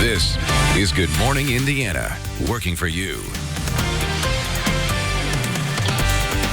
This is Good Morning Indiana, working for you.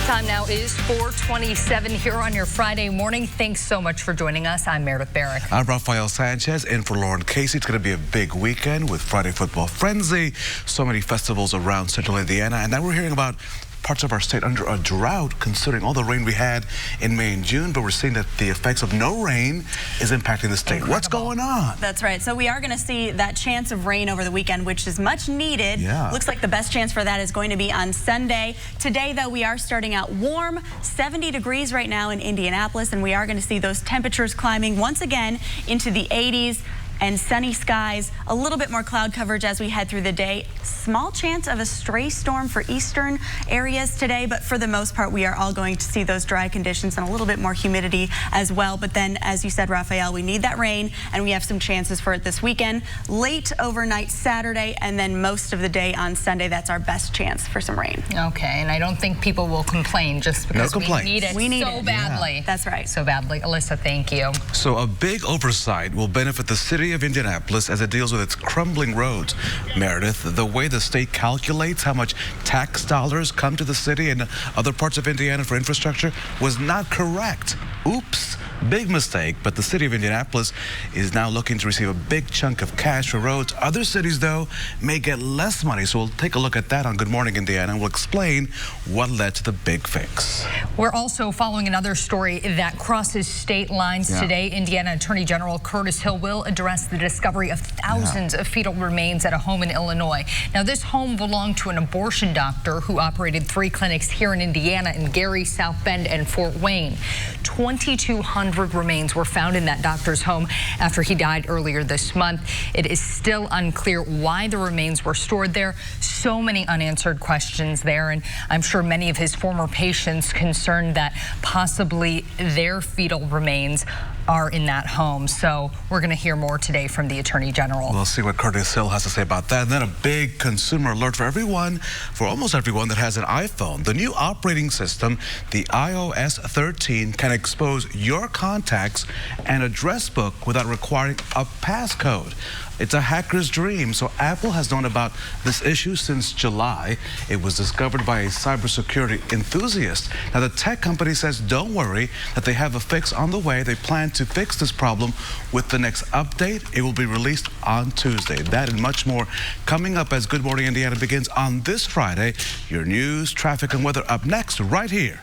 Time now is 4:27 here on your Friday morning. Thanks so much for joining us. I'm Meredith Barrick. I'm Rafael Sanchez, in for Lauren Casey. It's going to be a big weekend with Friday Football Frenzy. So many festivals around Central Indiana. And now we're hearing about parts of our state under a drought, considering all the rain we had in May and June. But we're seeing that the effects of no rain is impacting the state. What's going on? That's right. So we are going to see that chance of rain over the weekend, which is much needed. Yeah. Looks like the best chance for that is going to be on Sunday. Today, though, we are starting out warm, 70 degrees right now in Indianapolis, and we are going to see those temperatures climbing once again into the 80s. And sunny skies, a little bit more cloud coverage as we head through the day. Small chance of a stray storm for eastern areas today, but for the most part, we are all going to see those dry conditions and a little bit more humidity as well. But then, as you said, Rafael, we need that rain, and we have some chances for it this weekend. Late overnight Saturday, and then most of the day on Sunday. That's our best chance for some rain. Okay, and I don't think people will complain just because we need it so badly. Yeah. That's right. So badly. Alyssa, thank you. So a big oversight will benefit the city of Indianapolis as it deals with its crumbling roads. Meredith, the way the state calculates how much tax dollars come to the city and other parts of Indiana for infrastructure was not correct. Oops. Big mistake, but the city of Indianapolis is now looking to receive a big chunk of cash for roads. Other cities, though, may get less money. So we'll take a look at that on Good Morning Indiana, and we'll explain what led to the big fix. We're also following another story that crosses state lines today. Indiana Attorney General Curtis Hill will address the discovery of thousands of fetal remains at a home in Illinois. Now, this home belonged to an abortion doctor who operated 3 clinics here in Indiana in Gary, South Bend, and Fort Wayne. 2,200 remains were found in that doctor's home after he died earlier this month. It is still unclear why the remains were stored there. So many unanswered questions there, and I'm sure many of his former patients concerned that possibly their fetal remains are in that home. So we're going to hear more today from the Attorney General. We'll see what Curtis Hill has to say about that. And then a big consumer alert for everyone, for almost everyone that has an iPhone. The new operating system, the iOS 13, can expose your contacts and address book without requiring a passcode. It's a hacker's dream. So Apple has known about this issue since July. It was discovered by a cybersecurity enthusiast. Now, the tech company says don't worry, that they have a fix on the way. They plan to fix this problem with the next update. It will be released on Tuesday. That and much more coming up as Good Morning Indiana begins on this Friday. Your news, traffic, and weather up next right here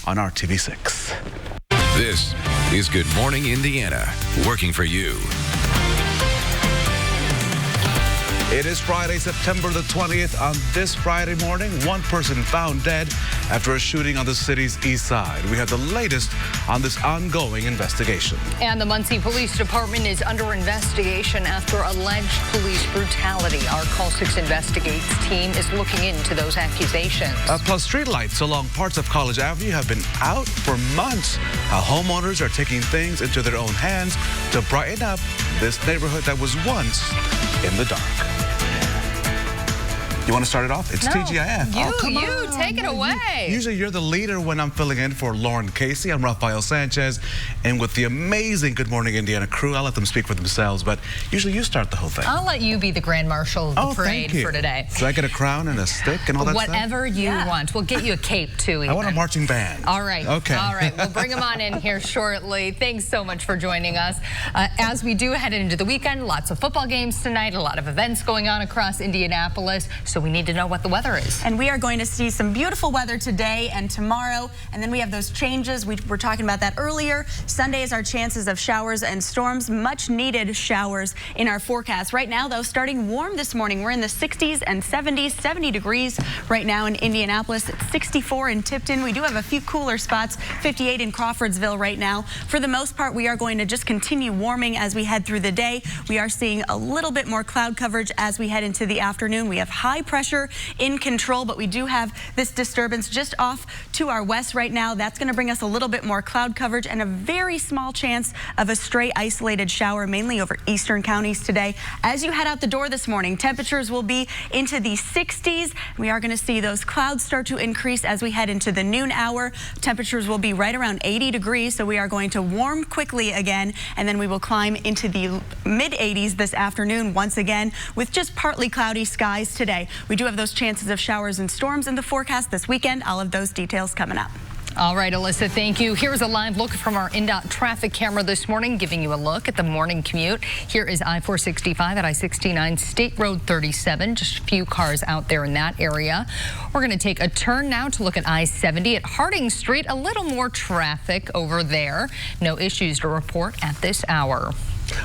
on RTV6. This is Good Morning Indiana, working for you. It is Friday, September the 20th. On this Friday morning, one person found dead after a shooting on the city's east side. We have the latest on this ongoing investigation. And the Muncie Police Department is under investigation after alleged police brutality. Our Call 6 Investigates team is looking into those accusations. Plus, streetlights along parts of College Avenue have been out for months. How homeowners are taking things into their own hands to brighten up this neighborhood that was once in the dark. You want to start it off? It's TGIF. You take it away. Usually you're the leader when I'm filling in for Lauren Casey. I'm Rafael Sanchez. And with the amazing Good Morning Indiana crew, I'll let them speak for themselves, but usually you start the whole thing. I'll let you be the Grand Marshal of the parade for today. Do I get a crown and a stick and all that stuff? Whatever you want. We'll get you a cape, too, even. I want a marching band. All right. Okay. All right. We'll bring them on in here shortly. Thanks so much for joining us. As we do head into the weekend, lots of football games tonight, a lot of events going on across Indianapolis, so we need to know what the weather is. And we are going to see some beautiful weather today and tomorrow, and then we have those changes. We were talking about that earlier. Sunday is our chances of showers and storms, much needed showers in our forecast. Right now, though, starting warm this morning. We're in the 60s and 70s, 70 degrees right now in Indianapolis, 64 in Tipton. We do have a few cooler spots, 58 in Crawfordsville right now. For the most part, we are going to just continue warming as we head through the day. We are seeing a little bit more cloud coverage as we head into the afternoon. We have high pressure in control, but we do have this disturbance just off to our west right now. That's going to bring us a little bit more cloud coverage and a very small chance of a stray isolated shower, mainly over eastern counties today. As you head out the door this morning, temperatures will be into the 60s. We are going to see those clouds start to increase as we head into the noon hour. Temperatures will be right around 80 degrees, so we are going to warm quickly again, and then we will climb into the mid-80s this afternoon once again with just partly cloudy skies today. We do have those chances of showers and storms in the forecast this weekend. All of those details coming up. All right, Alyssa, thank you. Here's a live look from our INDOT traffic camera this morning, giving you a look at the morning commute. Here is I-465 at I-69 State Road 37. Just a few cars out there in that area. We're going to take a turn now to look at I-70 at Harding Street. A little more traffic over there. No issues to report at this hour.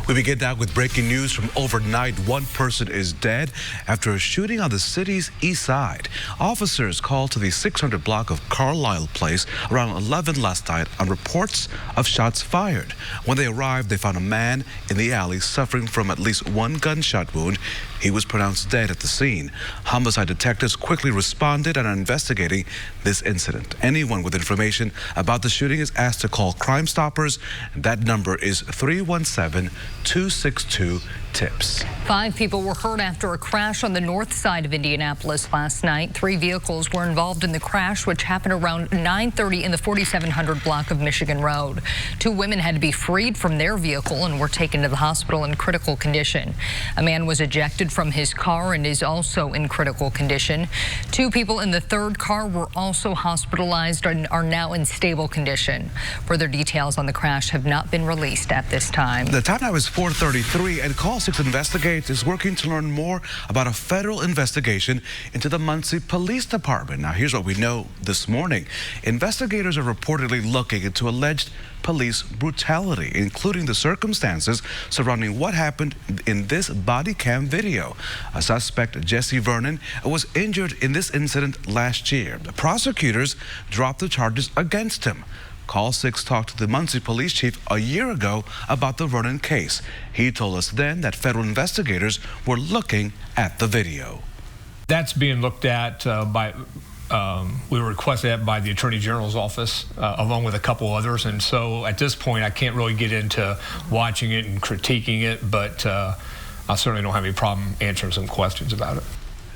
We begin now with breaking news from overnight. One person is dead after a shooting on the city's east side. Officers called to the 600 block of Carlisle Place around 11 last night on reports of shots fired. When they arrived, they found a man in the alley suffering from at least one gunshot wound. He was pronounced dead at the scene. Homicide detectives quickly responded and are investigating this incident. Anyone with information about the shooting is asked to call Crime Stoppers. That number is 317-262-TIPS. 5 people were hurt after a crash on the north side of Indianapolis last night. 3 vehicles were involved in the crash, which happened around 9:30 in the 4700 block of Michigan Road. 2 women had to be freed from their vehicle and were taken to the hospital in critical condition. A man was ejected from his car and is also in critical condition. 2 people in the third car were also hospitalized and are now in stable condition. Further details on the crash have not been released at this time. The time now is 4:33, and Call 6 Investigate is working to learn more about a federal investigation into the Muncie Police Department. Now, here's what we know this morning. Investigators are reportedly looking into alleged police brutality, including the circumstances surrounding what happened in this body cam video. A suspect, Jesse Vernon, was injured in this incident last year. The prosecutors dropped the charges against him. Call 6 talked to the Muncie police chief a year ago about the Vernon case. He told us then that federal investigators were looking at the video. That's being looked at we were requested that by the Attorney General's office, along with a couple others. And so at this point, I can't really get into watching it and critiquing it, but I certainly don't have any problem answering some questions about it.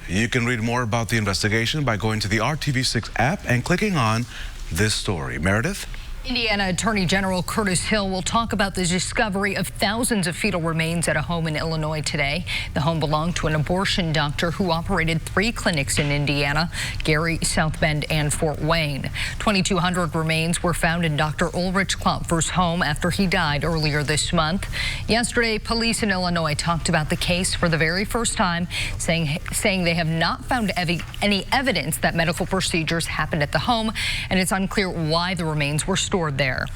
You can read more about the investigation by going to the RTV6 app and clicking on this story. Meredith? Indiana Attorney General Curtis Hill will talk about the discovery of thousands of fetal remains at a home in Illinois today. The home belonged to an abortion doctor who operated 3 clinics in Indiana: Gary, South Bend, and Fort Wayne. 2,200 remains were found in Dr. Ulrich Klopfer's home after he died earlier this month. Yesterday, police in Illinois talked about the case for the very first time, saying they have not found any evidence that medical procedures happened at the home, and it's unclear why the remains were stored there.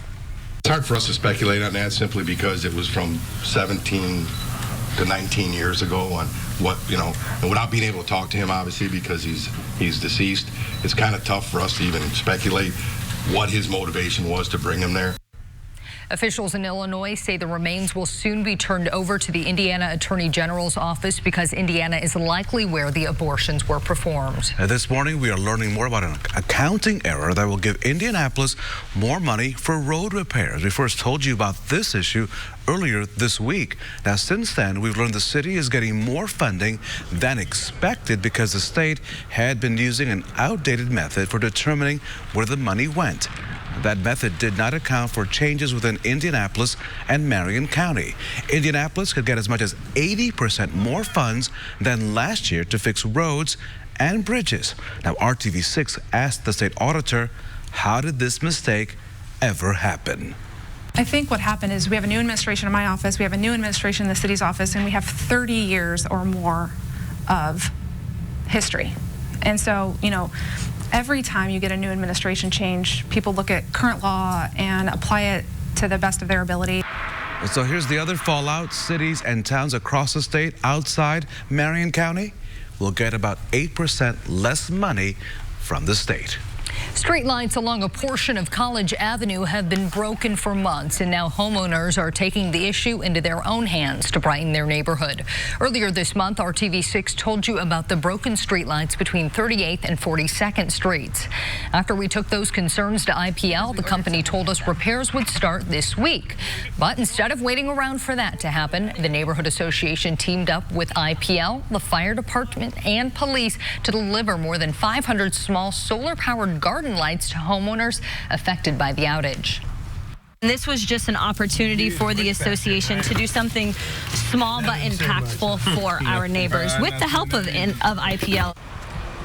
It's hard for us to speculate on that simply because it was from 17 to 19 years ago on what, and without being able to talk to him, obviously, because he's deceased, it's kind of tough for us to even speculate what his motivation was to bring him there. Officials in Illinois say the remains will soon be turned over to the Indiana Attorney General's office because Indiana is likely where the abortions were performed. This morning, we are learning more about an accounting error that will give Indianapolis more money for road repairs. We first told you about this issue earlier this week. Now, since then, we've learned the city is getting more funding than expected because the state had been using an outdated method for determining where the money went. That method did not account for changes within Indianapolis and Marion County. Indianapolis could get as much as 80% more funds than last year to fix roads and bridges. Now, RTV6 asked the state auditor, how did this mistake ever happen? I think what happened is we have a new administration in my office, we have a new administration in the city's office, and we have 30 years or more of history. And so, every time you get a new administration change, people look at current law and apply it to the best of their ability. So here's the other fallout. Cities and towns across the state outside Marion County will get about 8% less money from the state. Street lights along a portion of College Avenue have been broken for months, and now homeowners are taking the issue into their own hands to brighten their neighborhood. Earlier this month, RTV6 told you about the broken street lights between 38th and 42nd Streets. After we took those concerns to IPL, the company told us repairs would start this week. But instead of waiting around for that to happen, the neighborhood association teamed up with IPL, the fire department, and police to deliver more than 500 small solar-powered garden lights to homeowners affected by the outage. This was just an opportunity for the association to do something small but impactful for our neighbors with the help of IPL.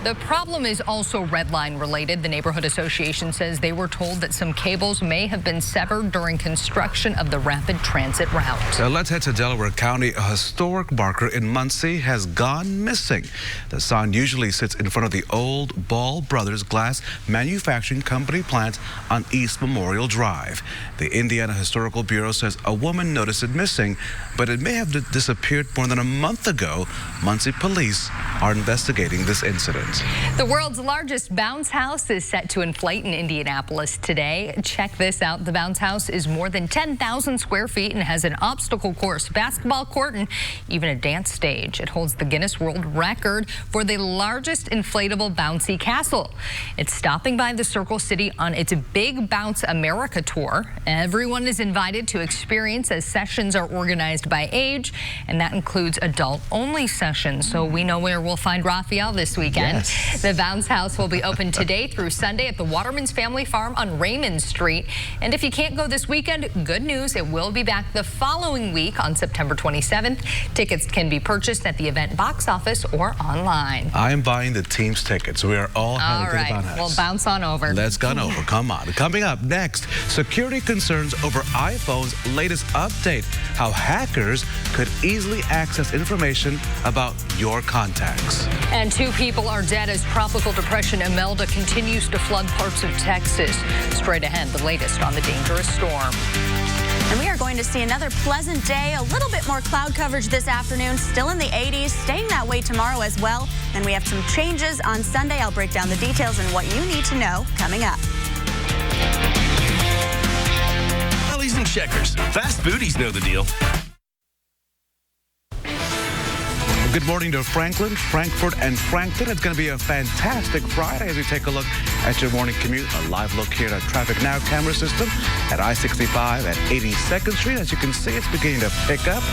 The problem is also red line related. The neighborhood association says they were told that some cables may have been severed during construction of the rapid transit route. Let's head to Delaware County. A historic marker in Muncie has gone missing. The sign usually sits in front of the old Ball Brothers Glass Manufacturing Company plant on East Memorial Drive. The Indiana Historical Bureau says a woman noticed it missing, but it may have disappeared more than a month ago. Muncie police are investigating this incident. The world's largest bounce house is set to inflate in Indianapolis today. Check this out. The bounce house is more than 10,000 square feet and has an obstacle course, basketball court, and even a dance stage. It holds the Guinness World Record for the largest inflatable bouncy castle. It's stopping by the Circle City on its Big Bounce America tour. Everyone is invited to experience as sessions are organized by age, and that includes adult-only sessions. So we know where we'll find Raphael this weekend. Yes. The bounce house will be open today through Sunday at the Waterman's Family Farm on Raymond Street. And if you can't go this weekend, good news, it will be back the following week on September 27th. Tickets can be purchased at the event box office or online. I'm buying the team's tickets. We are all headed to the bounce house. We'll bounce on over. Let's go over. Come on. Coming up next, security concerns over iPhone's latest update. How hackers could easily access information about your contacts. And 2 people are dead as tropical depression Imelda continues to flood parts of Texas. Straight ahead, the latest on the dangerous storm. And we are going to see another pleasant day, a little bit more cloud coverage this afternoon, still in the 80s, staying that way tomorrow as well. And we have some changes on Sunday. I'll break down the details and what you need to know coming up. Bellies and checkers. Fast foodies know the deal. Good morning to Franklin, Frankfort, and Frankton. It's going to be a fantastic Friday as we take a look at your morning commute. A live look here at Traffic Now camera system at I-65 at 82nd Street. As you can see, it's beginning to pick up.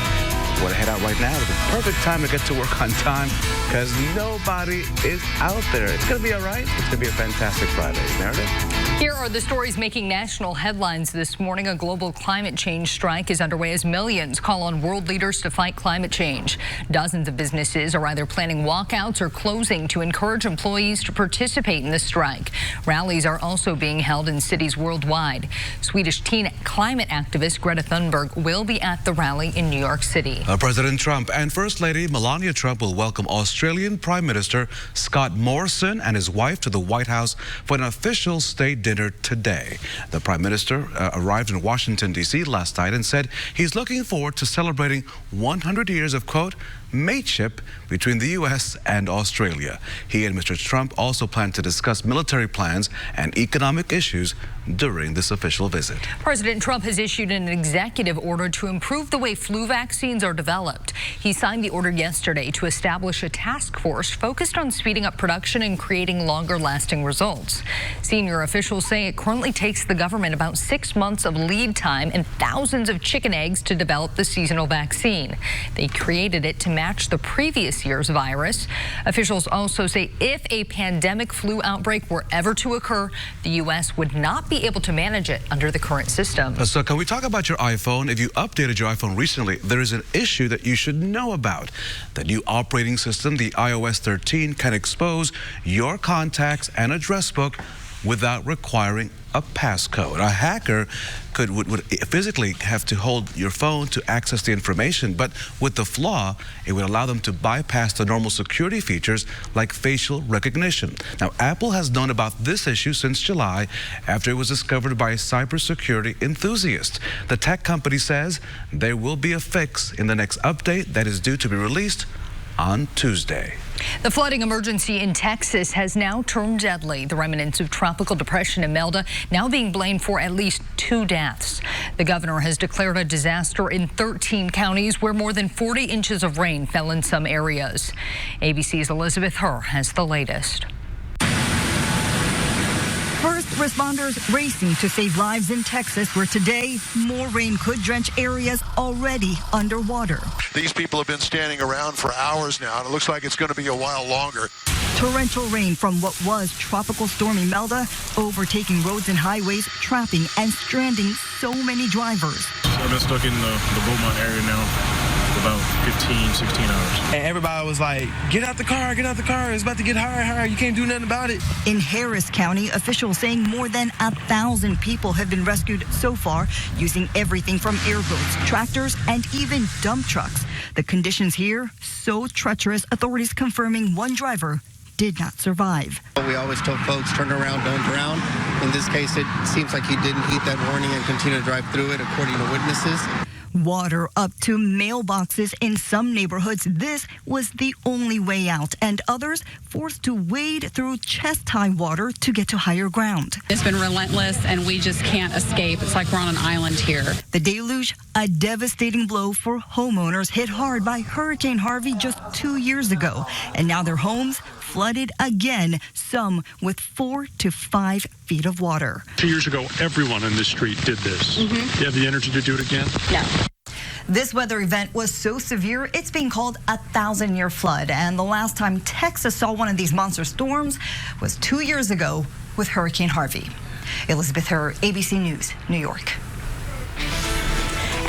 We want to head out right now. It's the perfect time to get to work on time because nobody is out there. It's going to be all right. It's going to be a fantastic Friday. Meredith? Here are the stories making national headlines this morning. A global climate change strike is underway as millions call on world leaders to fight climate change. Dozens of businesses are either planning walkouts or closing to encourage employees to participate in the strike. Rallies are also being held in cities worldwide. Swedish teen climate activist Greta Thunberg will be at the rally in New York City. President Trump and First Lady Melania Trump will welcome Australian Prime Minister Scott Morrison and his wife to the White House for an official state dinner today. The Prime Minister arrived in Washington, D.C. last night and said he's looking forward to celebrating 100 years of, quote, mateship between the U.S. and Australia. He and Mr. Trump also plan to discuss military plans and economic issues during this official visit. President Trump has issued an executive order to improve the way flu vaccines are developed. He signed the order yesterday to establish a task force focused on speeding up production and creating longer-lasting results. Senior officials say it currently takes the government about 6 months of lead time and thousands of chicken eggs to develop the seasonal vaccine. They created it to match the previous year's virus. Officials also say if a pandemic flu outbreak were ever to occur, the U.S. would not be able to manage it under the current system. So can we talk about your iPhone? If you updated your iPhone recently, there is an issue that you should know about. The new operating system, the iOS 13, can expose your contacts and address book without requiring a passcode. A hacker would physically have to hold your phone to access the information, but with the flaw, it would allow them to bypass the normal security features like facial recognition. Now, Apple has known about this issue since July after it was discovered by a cybersecurity enthusiast. The tech company says there will be a fix in the next update that is due to be released on Tuesday. The flooding emergency in Texas has now turned deadly. The remnants of Tropical Depression Imelda now being blamed for at least 2 deaths. The governor has declared a disaster in 13 counties where more than 40 inches of rain fell in some areas. ABC's Elizabeth Herr has the latest. First responders racing to save lives in Texas, where today more rain could drench areas already underwater. These people have been standing around for hours now, and it looks like it's going to be a while longer. Torrential rain from what was Tropical Storm Imelda, overtaking roads and highways, trapping and stranding so many drivers. I've been stuck in the Beaumont area now for about 15, 16 hours. And everybody was like, get out the car, it's about to get higher, you can't do nothing about it. In Harris County, officials saying more than 1,000 people have been rescued so far, using everything from airboats, tractors, and even dump trucks. The conditions here, so treacherous, authorities confirming one driver did not survive. We always told folks, turn around, don't drown. In this case, it seems like he didn't heed that warning and continued to drive through it, according to witnesses. Water up to mailboxes in some neighborhoods. This was the only way out, and others forced to wade through chest-high water to get to higher ground. It's been relentless, and we just can't escape. It's like we're on an island here. The deluge, a devastating blow for homeowners hit hard by Hurricane Harvey just 2 years ago, and now their homes flooded again, some with 4 to 5 feet of water. 2 years ago, everyone on this street did this. You have the energy to do it again? Yeah. This weather event was so severe, it's being called a 1,000-year flood. And the last time Texas saw one of these monster storms was 2 years ago with Hurricane Harvey. Elizabeth Herr, ABC News, New York.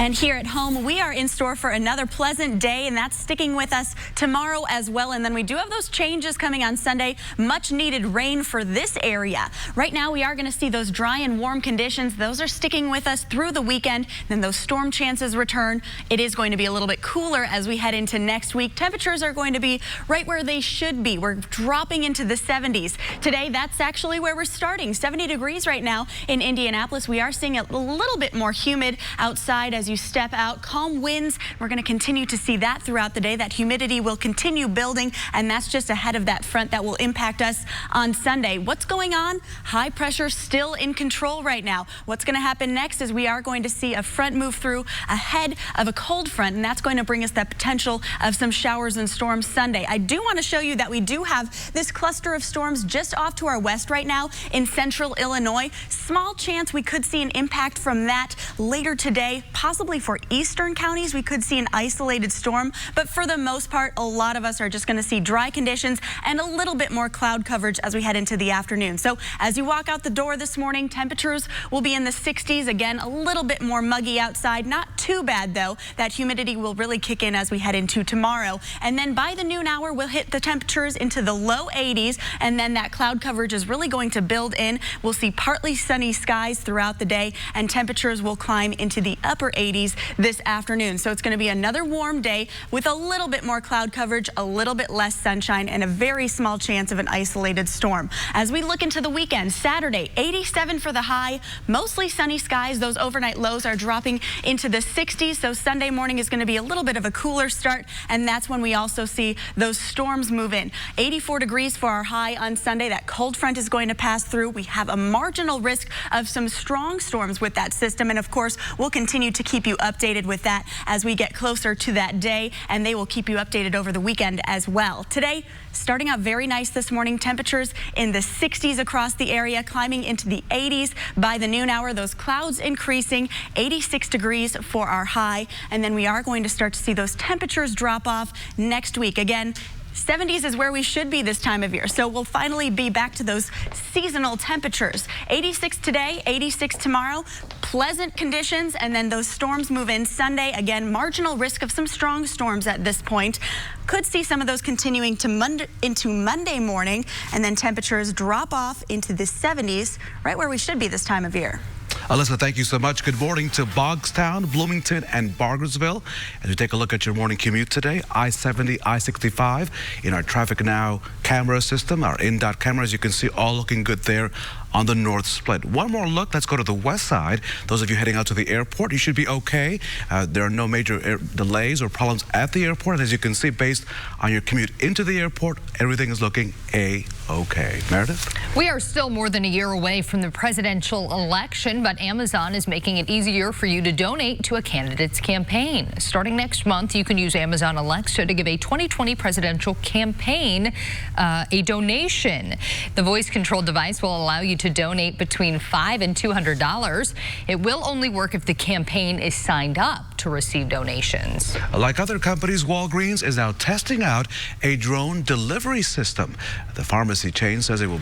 And here at home, we are in store for another pleasant day, and that's sticking with us tomorrow as well. And then we do have those changes coming on Sunday. Much needed rain for this area. Right now, we are going to see those dry and warm conditions. Those are sticking with us through the weekend. Then those storm chances return. It is going to be a little bit cooler as we head into next week. Temperatures are going to be right where they should be. We're dropping into the 70s. Today, that's actually where we're starting. 70 degrees right now in Indianapolis. We are seeing it a little bit more humid outside as you step out. Calm winds. We're going to continue to see that throughout the day. That humidity will continue building, and that's just ahead of that front that will impact us on Sunday. What's going on? High pressure still in control right now. What's going to happen next is we are going to see a front move through ahead of a cold front, and that's going to bring us that potential of some showers and storms Sunday. I do want to show you that we do have this cluster of storms just off to our west right now in central Illinois. Small chance we could see an impact from that later today, possibly for eastern counties. We could see an isolated storm, but for the most part, a lot of us are just going to see dry conditions and a little bit more cloud coverage as we head into the afternoon. So as you walk out the door this morning, temperatures will be in the 60s. Again, a little bit more muggy outside. Not too bad, though. That humidity will really kick in as we head into tomorrow. And then by the noon hour, we'll hit the temperatures into the low 80s, and then that cloud coverage is really going to build in. We'll see partly sunny skies throughout the day, and temperatures will climb into the upper 80s this afternoon. So it's going to be another warm day with a little bit more cloud coverage, a little bit less sunshine, and a very small chance of an isolated storm. As we look into the weekend, Saturday, 87 for the high, mostly sunny skies. Those overnight lows are dropping into the 60s. So Sunday morning is going to be a little bit of a cooler start, and that's when we also see those storms move in. 84 degrees for our high on Sunday. That cold front is going to pass through. We have a marginal risk of some strong storms with that system, and of course, we'll continue to keep you updated with that as we get closer to that day, and they will keep you updated over the weekend as well. Today, starting out very nice this morning. Temperatures in the 60s across the area, climbing into the 80s by the noon hour. Those clouds increasing, 86 degrees for our high, and then we are going to start to see those temperatures drop off next week. Again, 70s is where we should be this time of year. So we'll finally be back to those seasonal temperatures. 86 today, 86 tomorrow. Pleasant conditions, and then those storms move in Sunday. Again, marginal risk of some strong storms at this point. Could see some of those continuing to Monday morning, and then temperatures drop off into the 70s, right where we should be this time of year. Alyssa, thank you so much. Good morning to Bogstown, Bloomington, and Bargersville. As we take a look at your morning commute today, I-70, I-65 in our Traffic Now camera system, our in-dot cameras, you can see all looking good there on the north split. One more look. Let's go to the west side. Those of you heading out to the airport, you should be okay. There are no major delays or problems at the airport. And as you can see, based on your commute into the airport, everything is looking A-okay. Meredith? We are still more than a year away from the presidential election, but Amazon is making it easier for you to donate to a candidate's campaign. Starting next month, you can use Amazon Alexa to give a 2020 presidential campaign a donation. The voice-controlled device will allow you to donate between $5 and $200. It will only work if the campaign is signed up to receive donations. Like other companies, Walgreens is now testing out a drone delivery system. The pharmacy chain says it will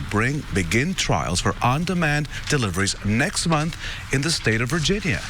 begin trials for on-demand deliveries next month in the state of Virginia.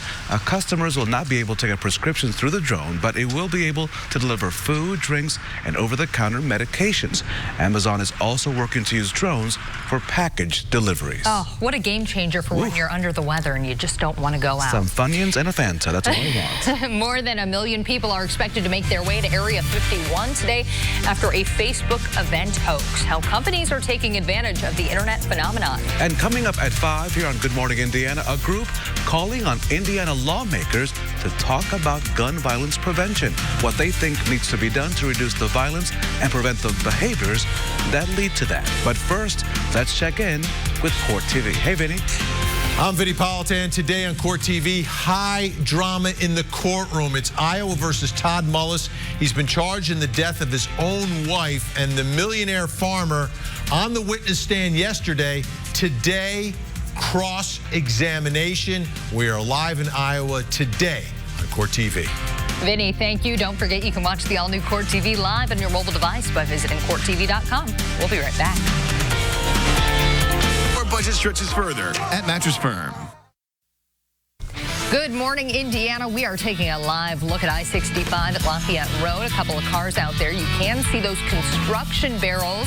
Customers will not be able to get prescriptions through the drone, but it will be able to deliver food, drinks, and over-the-counter medications. Amazon is also working to use drones for package deliveries. Oh, what a game changer for when you're under the weather and you just don't want to go out. Some Funyuns and a Fanta, that's all I want. More than 1 million people are expected to make their way to Area 51 today after a Facebook event hoax. How companies are taking advantage of the internet phenomenon. And coming up at 5 here on Good Morning Indiana, a group calling on Indiana lawmakers to talk about gun violence prevention, what they think needs to be done to reduce the violence and prevent the behaviors that lead to that. But first, let's check in with Court TV. Hey, Vinny. I'm Vinny Politan. Today on Court TV, high drama in the courtroom. It's Iowa versus Todd Mullis. He's been charged in the death of his own wife, and the millionaire farmer on the witness stand yesterday. Today, cross-examination. We are live in Iowa today on Court TV. Vinny, thank you. Don't forget you can watch the all-new Court TV live on your mobile device by visiting CourtTV.com. We'll be right back. Budget stretches further at Mattress Firm. Good morning, Indiana. We are taking a live look at I-65 at Lafayette Road. A couple of cars out there. You can see those construction barrels.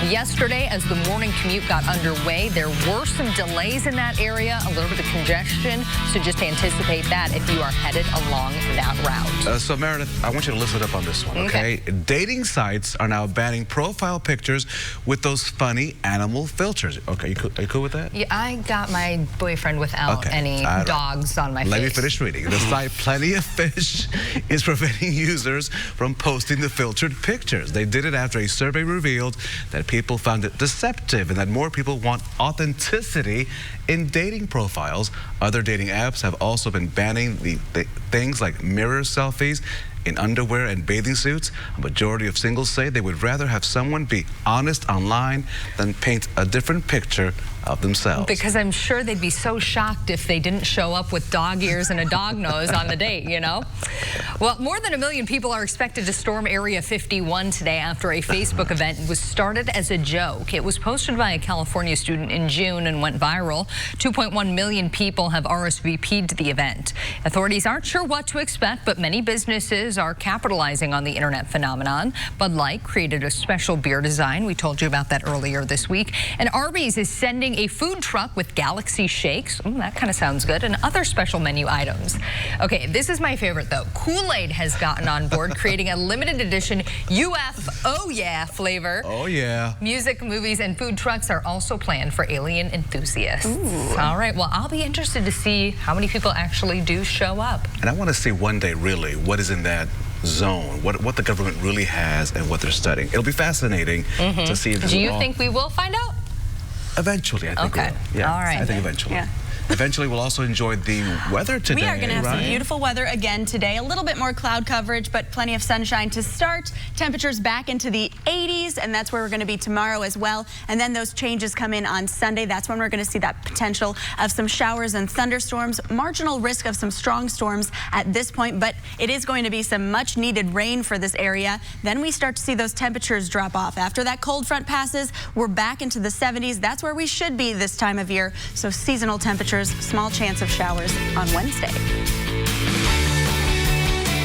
Yesterday, as the morning commute got underway, there were some delays in that area, a little bit of congestion. So just anticipate that if you are headed along that route. So, Meredith, I want you to listen up on this one, okay? Dating sites are now banning profile pictures with those funny animal filters. Okay, are you cool with that? Yeah, I got my boyfriend without any dogs on my Let me finish reading. The site Plenty of Fish is preventing users from posting the filtered pictures. They did it after a survey revealed that people found it deceptive and that more people want authenticity in dating profiles. Other dating apps have also been banning the things like mirror selfies in underwear and bathing suits. A majority of singles say they would rather have someone be honest online than paint a different picture of themselves. Because I'm sure they'd be so shocked if they didn't show up with dog ears and a dog nose on the date, you know? Well, more than 1 million people are expected to storm Area 51 today after a Facebook event was started as a joke. It was posted by a California student in June and went viral. 2.1 million people have RSVP'd to the event. Authorities aren't sure what to expect, but many businesses are capitalizing on the internet phenomenon. Bud Light created a special beer design. We told you about that earlier this week. And Arby's is sending a food truck with Galaxy Shakes. That kind of sounds good. And other special menu items. Okay, this is my favorite though. Kool-Aid has gotten on board, creating a limited edition UF Oh Yeah flavor. Oh yeah. Music, movies, and food trucks are also planned for alien enthusiasts. Ooh. All right, well, I'll be interested to see how many people actually do show up. And I want to see one day really what is in that zone, what the government really has and what they're studying. It'll be fascinating to see this. Do you think we will find out? Eventually, I think we will. Yeah, all right. I think eventually. Yeah. Eventually, we'll also enjoy the weather today. We are going to have some beautiful weather again today. A little bit more cloud coverage, but plenty of sunshine to start. Temperatures back into the 80s, and that's where we're going to be tomorrow as well. And then those changes come in on Sunday. That's when we're going to see that potential of some showers and thunderstorms. Marginal risk of some strong storms at this point, but it is going to be some much needed rain for this area. Then we start to see those temperatures drop off. After that cold front passes, we're back into the 70s. That's where we should be this time of year. So seasonal temperatures. Small chance of showers on Wednesday.